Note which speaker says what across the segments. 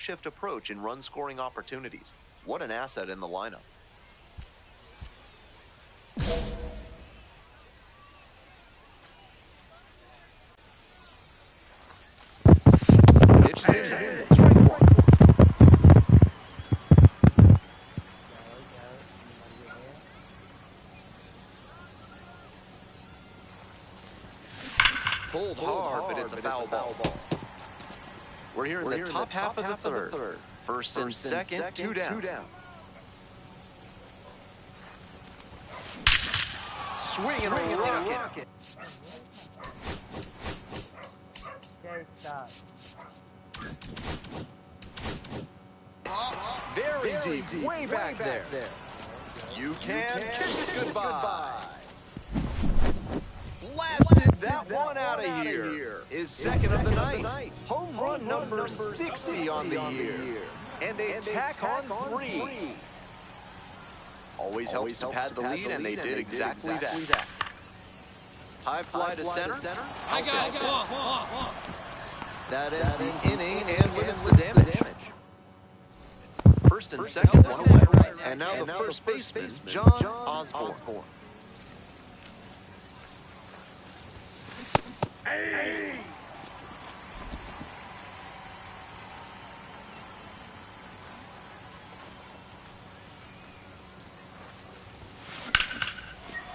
Speaker 1: shift approach in run-scoring opportunities. What an asset in the lineup. Pitch is in there. Strike one. Pulled hard, but it's a foul ball. We're here in the top half of the third. First and second, two down. Swing and a rocket.
Speaker 2: Okay, stop.
Speaker 1: Very deep, way back there. You can kiss it goodbye. Blasted that one out of here. His second of the night. Home run number 60 on the year. And they tack on 3. Always helps to pad the lead, and they did exactly that. High fly to center.
Speaker 3: I got it.
Speaker 1: That ends the inning and limits the damage. First and second, one away. And now the first baseman, John Osborne.
Speaker 4: Hey!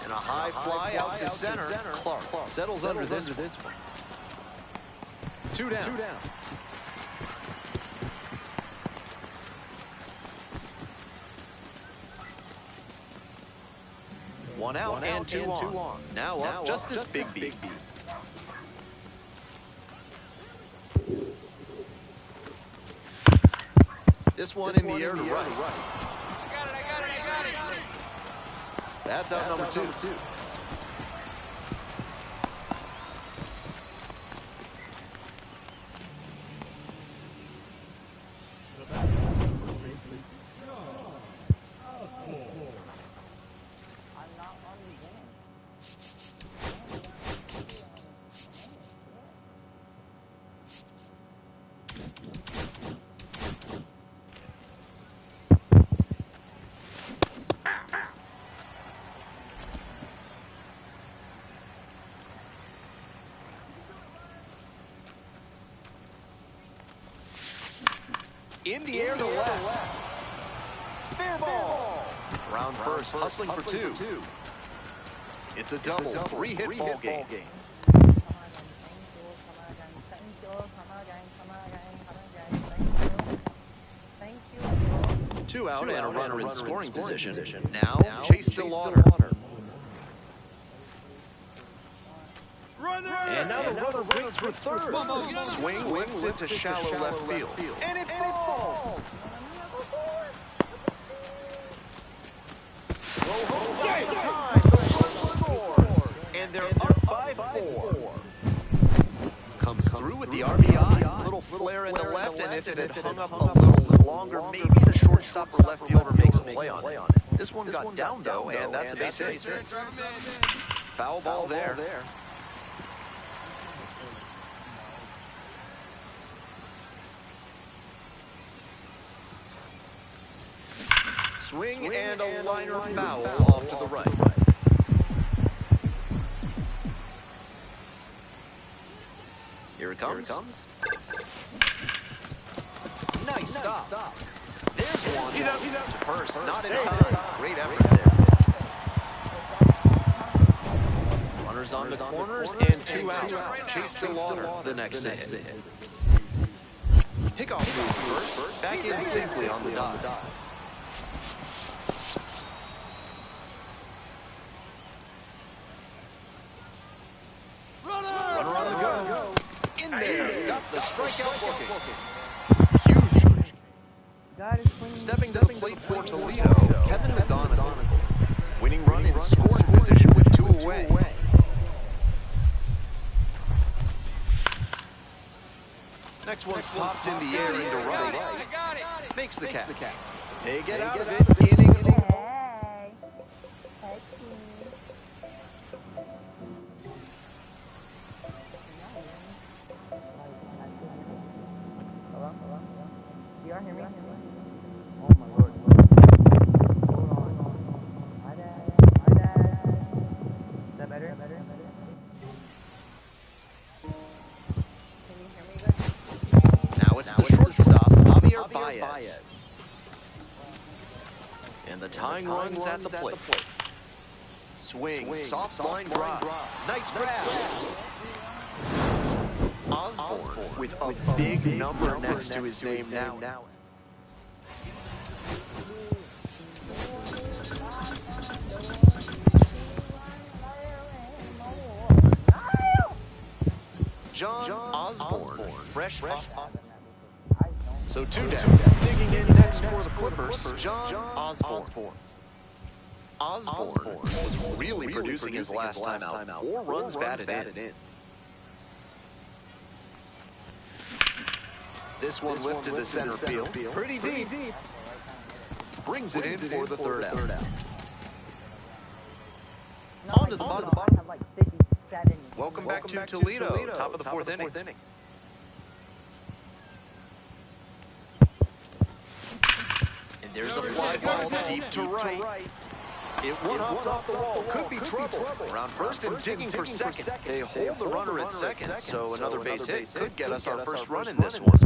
Speaker 1: And a high fly out to center. Clark settles under this one. Two down. One out and two on. Now up Justice Bigby. This one in the air to right.
Speaker 3: I got it.
Speaker 1: That's out number 2. In the air to left. Fair ball. Round first, hustling for 2. It's a double, 3-hit ball game. 2 out and a runner in scoring position. Now, chase to Lauder. And now the runner breaks for third. Swing lifts it to shallow left field. And it falls! Just in time, the first scores. And they're up by 4. Comes through with the RBI. Little flare in the left, and if it had hung up a little longer, maybe the shortstop or left fielder makes a play on it. This one got down, though, and that's a base hit. Foul ball there. Swing and a liner foul off to the right. Here it comes. Nice stop. There's one. To first, not in time. Great effort there. Runners on the corners and 2 out. Chase to Lauder, the next hit. Pickoff move first. Back in safely on the dot. Runner on the go. In there. Got the strikeout booking. Huge. Stepping to the plate for Toledo, Kevin McDonough. Winning run in scoring position with 2 away. Next one's popped in the air into right. Makes the catch. They get out of it. Inning of the
Speaker 2: y'all hear me? Oh my lord. Hold on. My dad. Is that better? Can you hear me good?
Speaker 1: Now it's the shortstop, Javier Baez. And the tying run's at the plate. Swing, soft line drive. Nice grab. Osborne with a big number next to his name now. John Osborne, fresh off. So 2 down. Digging in next for the Clippers, John Osborne. Osborne was really producing his last time out. 4 runs batted in. This one lifted to center field. Pretty deep. Brings it in for the third out. On to the bottom. Welcome back to Toledo. Top of the fourth inning. And there's a fly ball deep to right. It one-hops off the wall. Could be trouble. Around first and digging for second. They hold the runner at second, so another base hit could get us our first run in this one.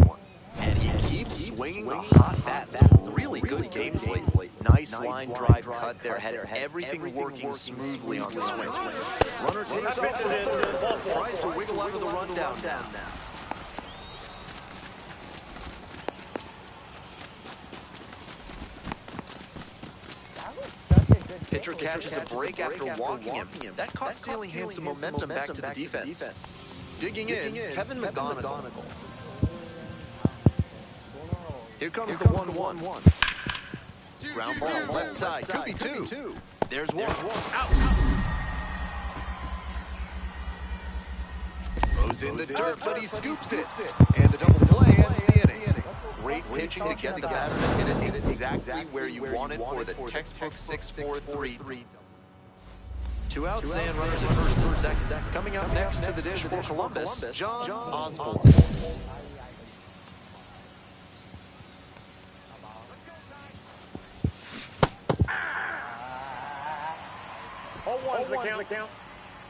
Speaker 1: And he keeps swinging the hot bat. Some really good games lately. Nice line drive cut there. Had everything working smoothly on the swing. Runner takes off to the third. Tries to wiggle out of the rundown now. Pitcher catches a break after walking him. That caught stealing him some momentum back to the defense. Digging in, Kevin McGonigal. Here comes the 1-1. Ground ball left side, could be 2. There's 1. Out. Throws in the dirt, but he scoops it. And the double play ends the inning. Great pitching to get the batter to hit it exactly where you want it for the textbook 6-4-3. 2 outs and runners at first and second. Coming up next to the dish for Columbus, John Osborne.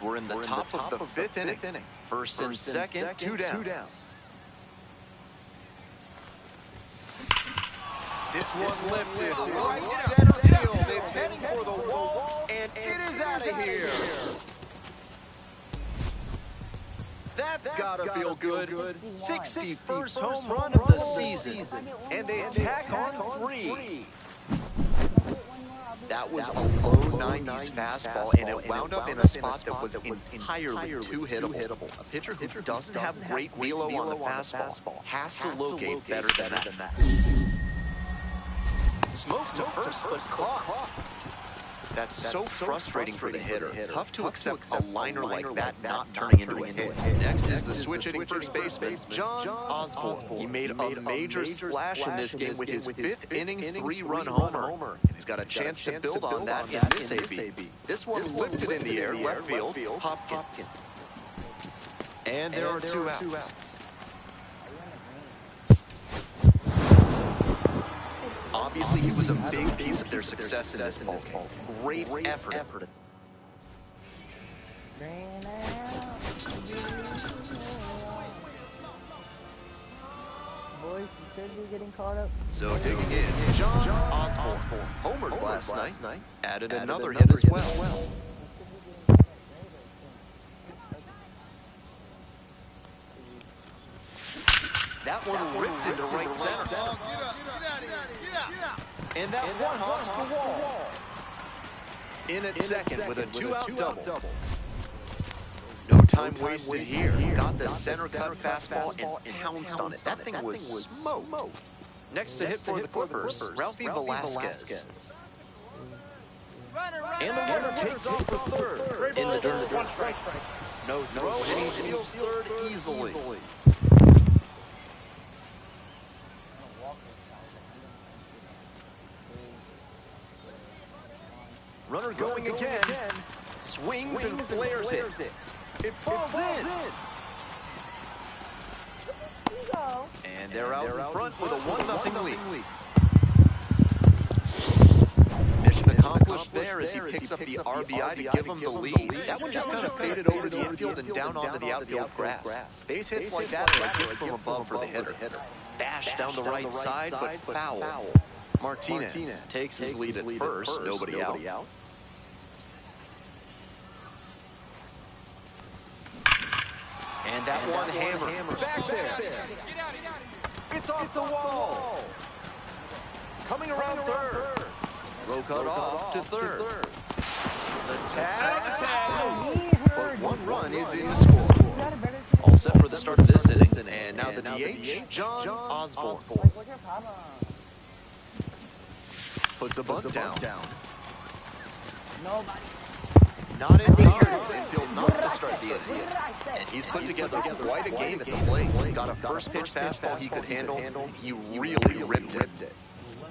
Speaker 1: We're in the top of the 5th inning. First and second, 2 down. This one lifted right center field. It's heading for the wall, and it is out of here. That's gotta feel good. 61st home run of the season, and they tack on 3. That was a low 90s fastball, and it wound up in a spot that was entirely too hittable. A pitcher who doesn't have great velo on the fastball has to locate better than that. Smoke to first, but caught. That's so frustrating for the hitter. Tough to accept a liner like that not turning into a hit. Next is the switch-hitting first baseman, John Osborne. He made a major splash in this game with his 5th inning 3-run homer. He's got a chance to build on that in this AB. This one lifted in the air, left field, Hopkins. And there are 2 outs. Obviously, he was a big piece of their success in this ballgame. Great effort.
Speaker 2: Boys, you should be getting caught up.
Speaker 1: So digging in, John Osborne. Homered last night. Added another hit as well. That one ripped into right center.
Speaker 3: Get out of here. Get out.
Speaker 1: And that one hops the wall. In at second with a 2-out double. No time wasted here. Got the center cut fastball and pounced on it. That thing was smoked. Next to hit for the Clippers, Ralphie Velasquez. And the runner takes off for third. In the dirt. No throw, and he steals third easily. Runner going again. Swings and flares it. It falls in. And they're out in front with a 1-0 lead. Mission accomplished there as he picks up the RBI to give him the lead. That one just kind of faded over the infield and down onto the outfield grass. Base hits like that are a gift from above for the hitter. Bash down the right side, but foul. Martinez takes his lead at first, nobody out. And that one hammer back there. It's off the wall. Coming around third. Throw cut off to third. The tag. But one run is in the score. All set for the start of this inning. And now the DH, John Osborne. Puts a bunt down.
Speaker 2: Nobody.
Speaker 1: Not in time. Infield not to start the inning. And he's put together quite a game at the plate. Got a first pitch fastball he could handle. He really ripped it.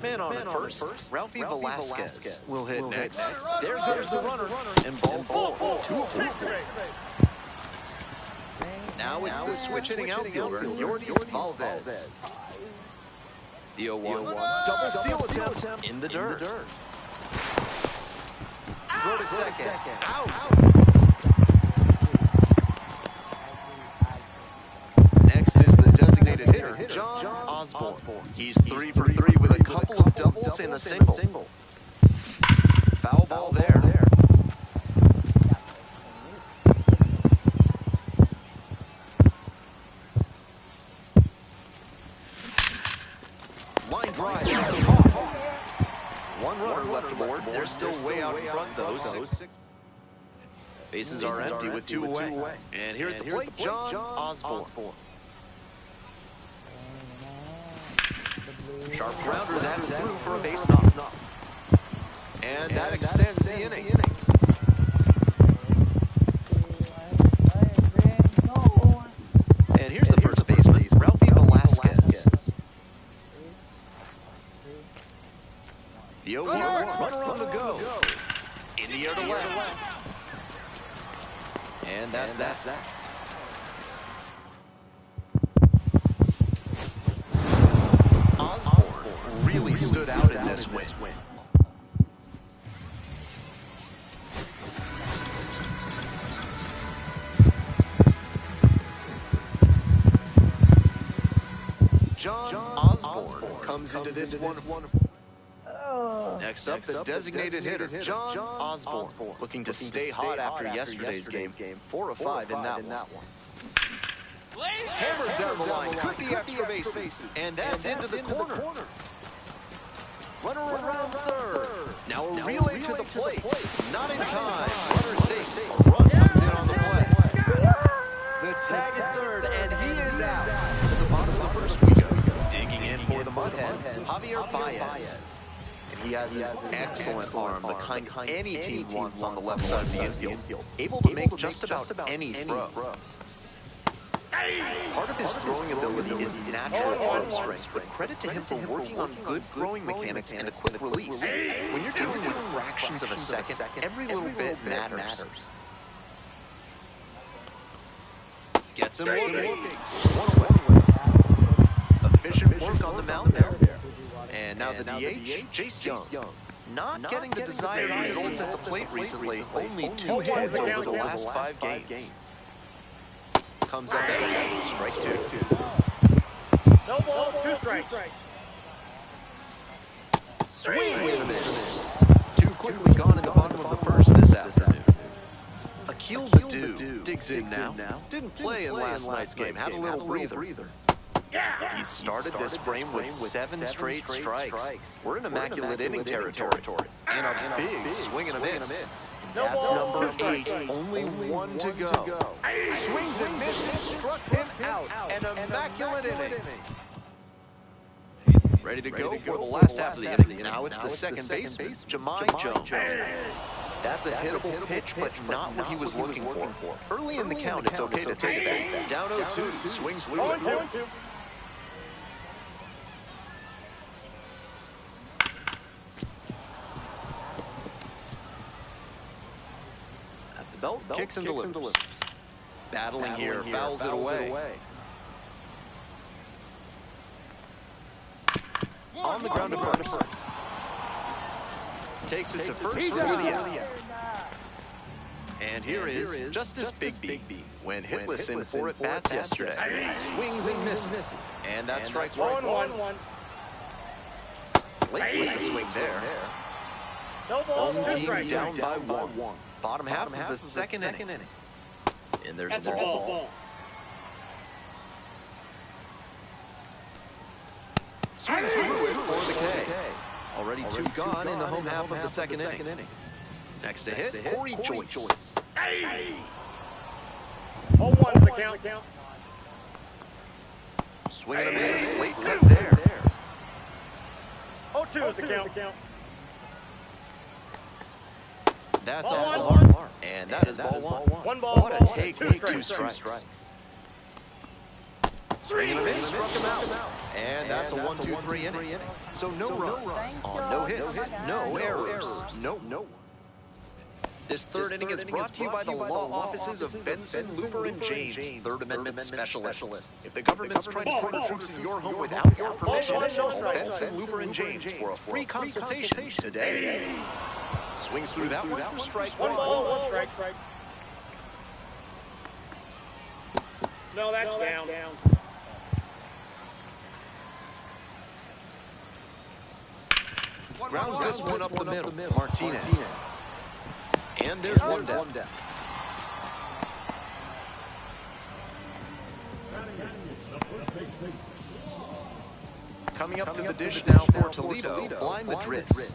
Speaker 1: Man on at first. Ralphie Velasquez will hit next. There goes the runner. And ball four. 2 away. Now it's the switch hitting outfielder, Rtts Valdez. The 0-1 double steal attempt in the dirt. Throw to second. Out. Next is the designated hitter, John Osborne. He's 3 for 3 with a couple of doubles and a single. Foul ball there. Line drive. One runner left aboard. They're still way out in front, though. Bases are empty with 2 away. And here at the plate, John Osborne. Sharp grounder, that's through for a base knock. And that extends the inning. And here's the first baseman, Ralphie Velasquez. The 0-1 runner on the go. In the air to left. And that's that. Osborne really stood out in this win. John Osborne comes into this one. Next up, the designated hitter, John Osborne, looking to stay hot after yesterday's game. 4 of 5 in that one. Hammered down the line, could be extra bases, and that's into the corner. Runner around third. Now a relay to the plate. Not in time. Runner safe. A run comes in on the play. The tag at third, and he is out. To the bottom of the first we go. Digging in for the Mudheads, Javier Baez. He has an excellent arm, the kind any team wants on the left side of the infield. Able to make just about any throw. Part of his throwing ability is natural arm strength, but credit to him for working on good throwing mechanics and a quick release. When you're dealing with fractions of a second, every little bit matters. Gets him looking. Efficient work on the mound there. And now the DH, Jace Young. Not getting the desired results at the plate recently. Only 2 hits over the last 5 games. Comes up empty. Strike 2.
Speaker 4: No ball, 2 strikes.
Speaker 1: Swing and a miss. Too quickly gone in the bottom of the first this afternoon. Akil Baddoo digs in now. Didn't play in last night's game. Had a little breather. He started this frame with 7 straight strikes. We're in immaculate inning territory. And a big swing and a miss. That's number 8. Only 1 to go. Swings and misses. Struck him out. An immaculate inning. Ready to go for the last half of the inning. Now it's the second baseman, Jahmai Jones. That's a hittable pitch, but not what he was looking for. Early in the count, it's okay to take it. Down 0-2. Swings through it. Belt kicks him to loose. Battling here, fouls it away. on the ground to first. Takes it to first for the out. And here is Justice Bigby when hitless in 4 at-bats yesterday. Swings and misses. And that strike one. Late with the swing there.
Speaker 4: No ball,
Speaker 1: Home
Speaker 4: 2
Speaker 1: team
Speaker 4: strikes.
Speaker 1: down by 1. Bottom half of the second inning. And there's a
Speaker 4: That's a
Speaker 1: ball.
Speaker 4: ball.
Speaker 1: Swings through it for the K. Already 2 gone in the home half of the second inning. Next to hit, Corey Joyce.
Speaker 4: Hey! 0-1's the count.
Speaker 1: Swing and a miss, late cut there.
Speaker 4: 0-2 is the count.
Speaker 1: That's
Speaker 4: Ball
Speaker 1: off the
Speaker 4: one.
Speaker 1: mark. And that is ball 1.
Speaker 4: 1 ball.
Speaker 1: What a take
Speaker 4: 2
Speaker 1: with 2
Speaker 4: strikes.
Speaker 1: strikes. Swing and a miss, struck him out. And that's a 1-2-3 inning. So no runs on no hits, no errors, no. This third inning is brought to you by the law offices of Benson, Looper, and James, Third Amendment specialists. If the government's trying to put troops in your home without your permission, call Benson, Looper, and James for a free consultation today. Swings through that one for strike
Speaker 4: 1
Speaker 1: one.
Speaker 4: ball, 1 strike. No, that's down.
Speaker 1: Grounds this one up the middle. Martinez. And there's one down. Coming up to the dish now for Toledo, blind the Rtts.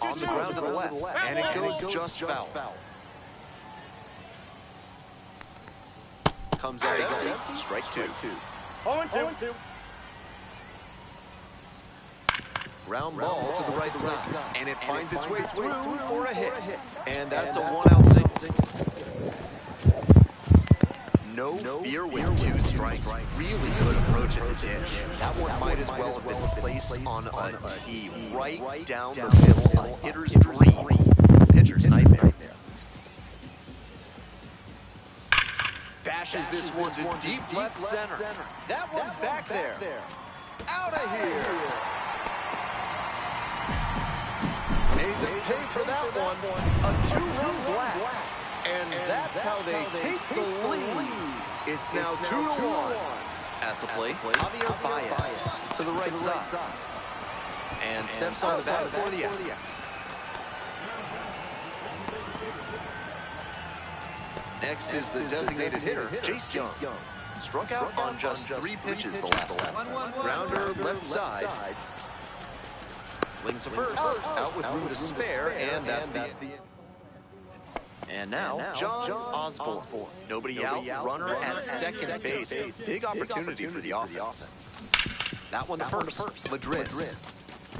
Speaker 1: On the ground to the left, and it goes just foul. Comes out empty, strike 2.
Speaker 4: 0-2.
Speaker 1: Ground ball to the right side, and it finds its way through for a hit. And that's a 1-out single. No fear with 2 strikes. Really good approach at the dish. That one might as well have been placed on a tee right down the middle. A hitter's dream. Pitcher's nightmare. Bashes this one to deep left center. That one's back there. Out of here. Made them pay for that one. A 2-run blast. And that's how they take the lead. It's now 2-1. At the plate, Javier Baez to the right side. And steps on the bat for the out. Next is the designated hitter, Jace Young. Struck out on just 3 pitches the last time. Grounder left side. Slings to first, out with room to spare, and that's the end. And now, John Osborne. Nobody out, runner at second base. Big opportunity for the offense. That one to first, Rtts.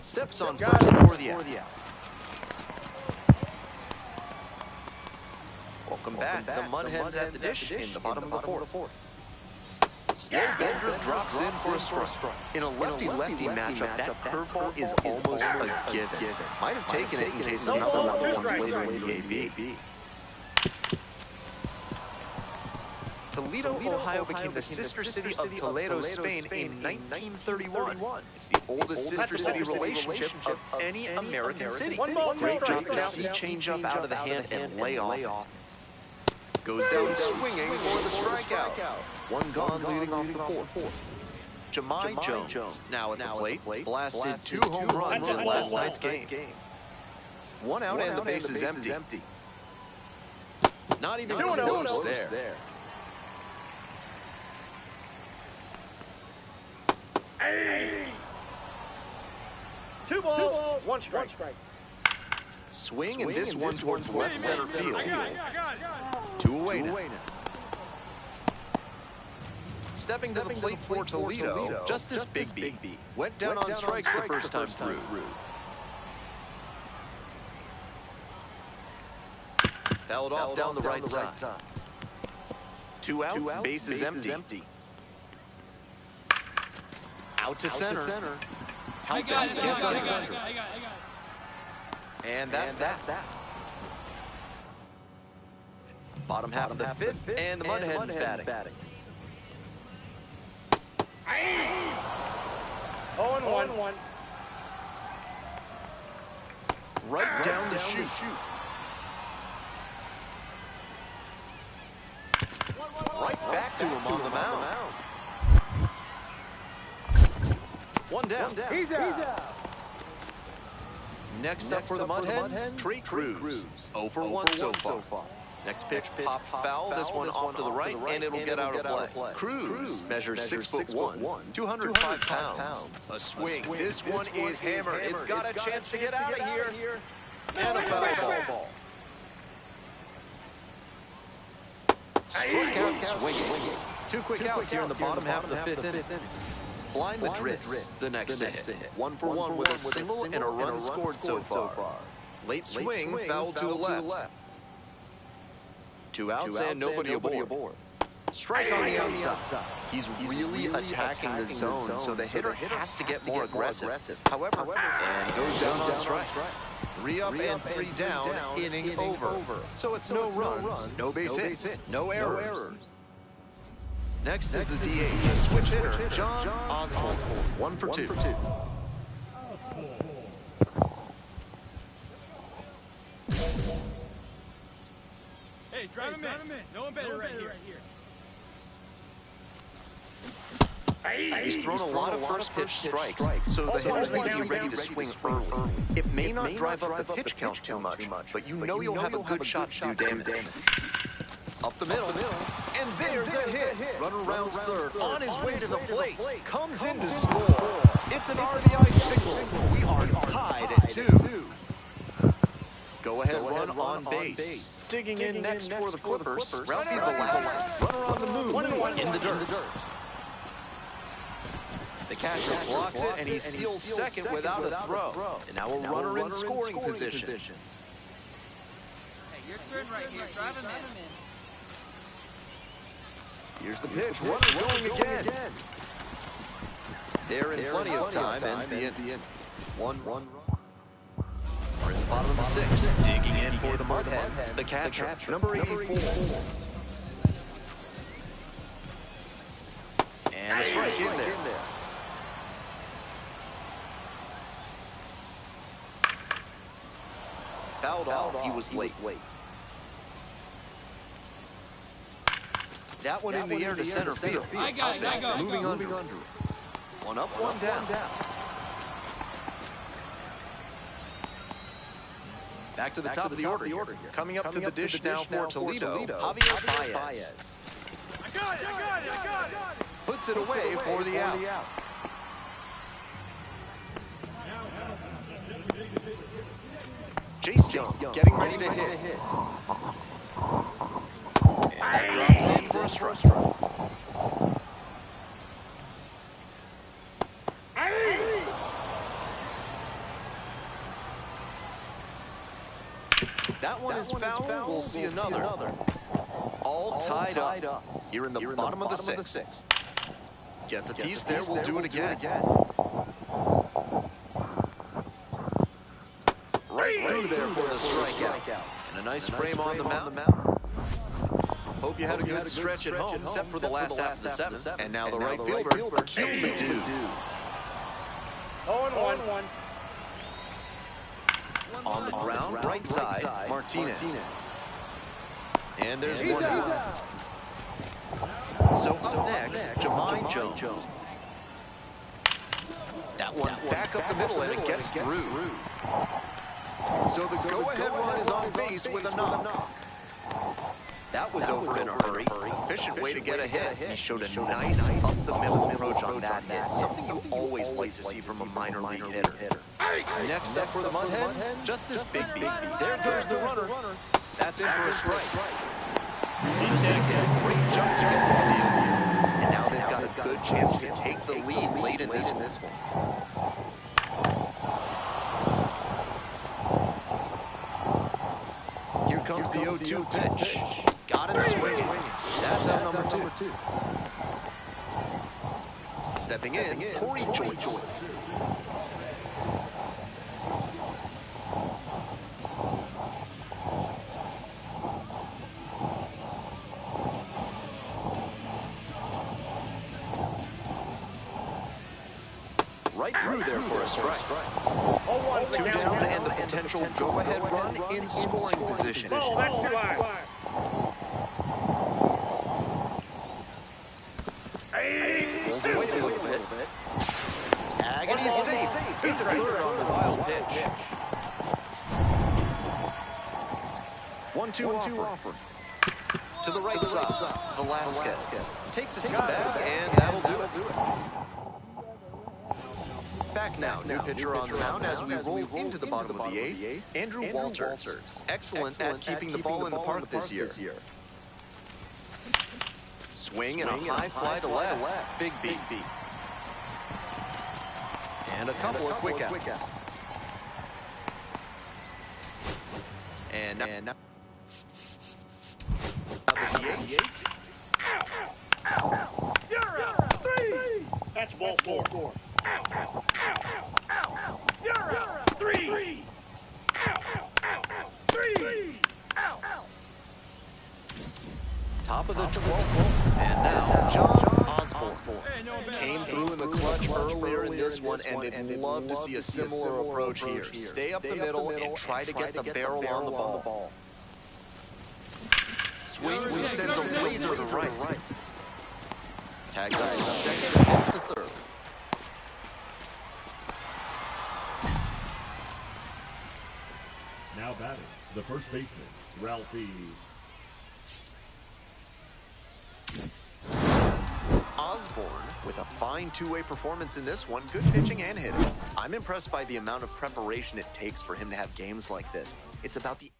Speaker 1: Steps on first for the out. Welcome back. The Mudhens at the dish in the bottom of the 4th. Slow bender drops in for a strike. In a lefty-lefty matchup, that curveball is almost a given. Might have taken it in case of another one once later in the AB. Toledo, Ohio became the sister city of Toledo, Spain in 1931. It's the oldest sister city relationship of any American city. Great job to see change up out of the hand and lay off. Goes down swinging for the strikeout. 1 gone leading off the 4th. Jahmai Jones now at the plate. Blasted 2 home runs in last night's game. 1 out and the base is empty. Not even close there.
Speaker 4: 2 balls, 1 strike.
Speaker 1: Swing and this one towards left center field.
Speaker 3: I got it.
Speaker 1: 2 away now. Stepping to the plate for Toledo, Justice Bigby. Went down on strikes the first time through. Fouled off down the right side. 2 outs, base is empty. Out to center.
Speaker 5: I got it.
Speaker 1: And that's that. Bottom half of the 5th, and the Mudhens batting.
Speaker 4: 1-1.
Speaker 1: Right down the chute. Right back to him on the mound. One down.
Speaker 4: He's out.
Speaker 1: Next up for the Mud Hens, Trey Cruz. 0 for 1 so far. Next pitch popped foul. This one off to the right, and it'll get out of play. Cruz measures 6'1", 205 pounds. A swing. This one is hammered. It's got a chance to get out of here. And a foul ball. Struck out swinging. 2 quick outs here in the bottom half of the 5th inning. Blind Rtts, the next to hit. 1 for 1 with a single and a run scored so far. Late swing, foul to the left. 2 outs and nobody aboard. Strike on the outside. He's really attacking the zone, so the hitter has to get more aggressive. However, and he goes down on strikes. 3 up and 3 down, inning over. So it's no runs, no base hits, no errors. Next is the DH, a switch hitter, John Oswald. 1 for 2.
Speaker 5: Hey, drive him in. No one better right here.
Speaker 1: He's thrown a lot of first pitch strikes, so the hitters need to be ready to swing early. It may not drive up the pitch count too much, but you know you'll have a good shot to do damage. Up the middle, and there's a hit. Runner rounds third, on his way to the plate, comes in to score. It's an RBI single. We are tied at 2. Go ahead run on base. Digging in next for the Clippers, Ralphie Velasquez. Runner on the move, in the dirt. The catcher blocks it, and he steals second without a throw. And now a runner in scoring position.
Speaker 5: Hey, your turn right here. Drive him in.
Speaker 1: Here's the pitch, runner going again. They're in plenty of time, ends the inning. 1-1. We're in the bottom of the 6th, digging in for the Mud Hens. The catcher, number 84. And a strike in there. Fouled off, he was late. That one in the air to center field.
Speaker 5: I got it.
Speaker 1: Moving under. 1 up, 1 down. Back to the top of the order here. Coming up to the dish now for Toledo, Javier Baez.
Speaker 3: I got it.
Speaker 1: Puts it away for the out. Jace Young getting ready to hit. And that drops in for a strike. That one is foul. We'll see another. All tied up. Here in the bottom of the 6th. Gets a piece there. We'll do it again. Right through there for the strikeout. And a nice frame on the mound. Hope you had a good stretch at home, except for the last half of the 7th. And now the right fielder, Akil Ledoux.
Speaker 4: 0-1.
Speaker 1: On the ground, right side, Martinez. And there's 1 out. So up next, Jahmai Jones. That one back up the middle, and it gets through. So the go-ahead run is on base with a knock. That was over in a hurry. Efficient way to get a hit. He showed a nice up-the-middle approach on that hit. Something you always like to see from a minor league hitter. Next up for the Mud Hens, Justice Bigby. There goes the runner. That's in for a strike. He's taking a great jump to get the steal. And now they've got a good chance to take the lead late in this one. Here comes the 0-2 pitch. Got him swinging. That's out number 2. Stepping in, Corey Joyce. Right through there for a strike.
Speaker 4: 0-1's the
Speaker 1: 2
Speaker 4: count.
Speaker 1: down and the potential go-ahead run in scoring position.
Speaker 4: Ball, that's too high.
Speaker 1: Pulls away a little bit. Tag, and he's safe. He's a third on the wild pitch. 1-2 offer. To the right side, Velasquez takes it to the bag, and that'll do it. Back now, new pitcher on the mound as we roll into the bottom of the 8th. Andrew Walters, excellent at keeping the ball in the park this year. Swing and a high fly to left. Big beat. And a couple of quick outs. And now the DH.
Speaker 4: You're out. 3. That's ball 4. You're out. 3. 3.
Speaker 1: Top of the 12th. And now, John Osborne
Speaker 5: Hey, no one better.
Speaker 1: came through in the clutch earlier in this one, and they'd love to see a similar approach here. Stay up the middle and try to get the barrel on the ball. Swings and sends a laser to right. Tags up to second and hits the third.
Speaker 6: Now batting, the first baseman, Rtts.
Speaker 1: Osborne with a fine two-way performance in this one. Good pitching and hitting. I'm impressed by the amount of preparation it takes for him to have games like this. It's about the